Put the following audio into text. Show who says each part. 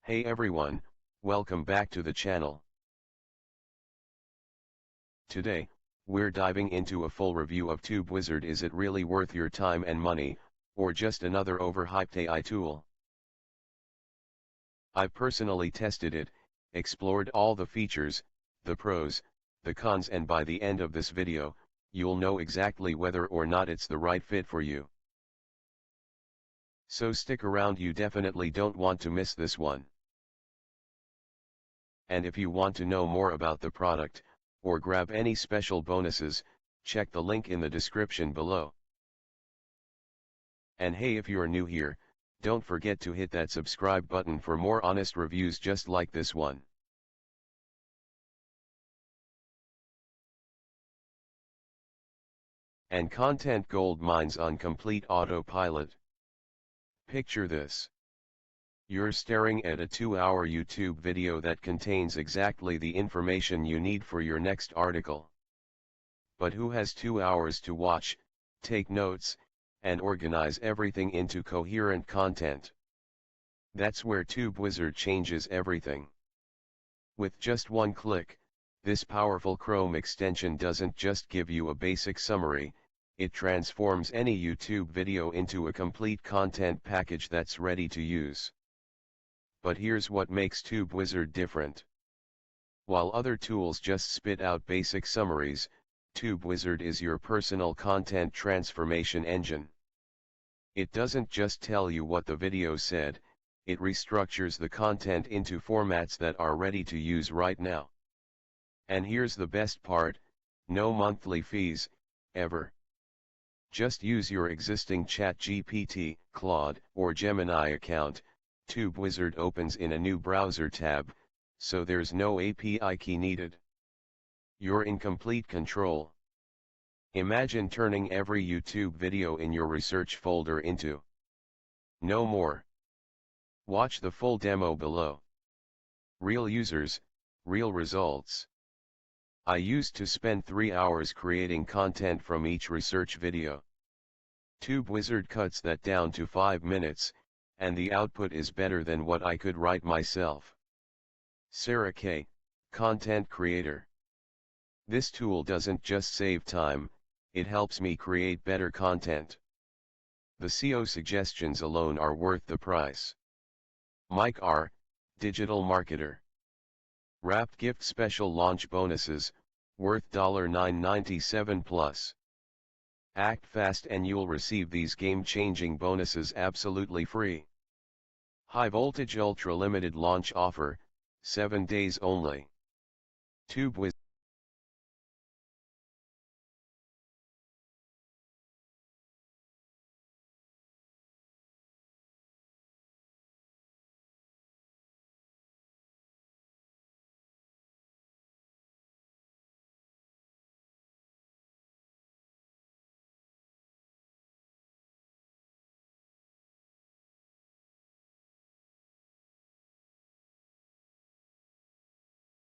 Speaker 1: Hey everyone, welcome back to the channel. Today, we're diving into a full review of TubeWizard. Is it really worth your time and money, or just another overhyped AI tool? I've personally tested it, explored all the features, the pros, the cons, and by the end of this video, you'll know exactly whether or not it's the right fit for you. So stick around, you definitely don't want to miss this one. And if you want to know more about the product, or grab any special bonuses, check the link in the description below. And hey, if you're new here, don't forget to hit that subscribe button for more honest reviews just like this one. And content gold mines on complete autopilot. Picture this. You're staring at a 2-hour YouTube video that contains exactly the information you need for your next article. But who has 2 hours to watch, take notes, and organize everything into coherent content? That's where TubeWizard changes everything. With just one click, this powerful Chrome extension doesn't just give you a basic summary, it transforms any YouTube video into a complete content package that's ready to use. But here's what makes TubeWizard different. While other tools just spit out basic summaries, TubeWizard is your personal content transformation engine. It doesn't just tell you what the video said, it restructures the content into formats that are ready to use right now. And here's the best part, no monthly fees, ever. Just use your existing ChatGPT, Claude, or Gemini account. TubeWizard opens in a new browser tab, so there's no API key needed. You're in complete control. Imagine turning every YouTube video in your research folder into no more. Watch the full demo below. Real users, real results. I used to spend 3 hours creating content from each research video. TubeWizard cuts that down to 5 minutes, and the output is better than what I could write myself. Sarah K., content creator. This tool doesn't just save time, it helps me create better content. The SEO suggestions alone are worth the price. Mike R., digital marketer. Wrapped gift special launch bonuses, worth $9.97 plus. Act fast and you'll receive these game-changing bonuses absolutely free. High voltage ultra limited launch offer, 7 days only. TubeWizard.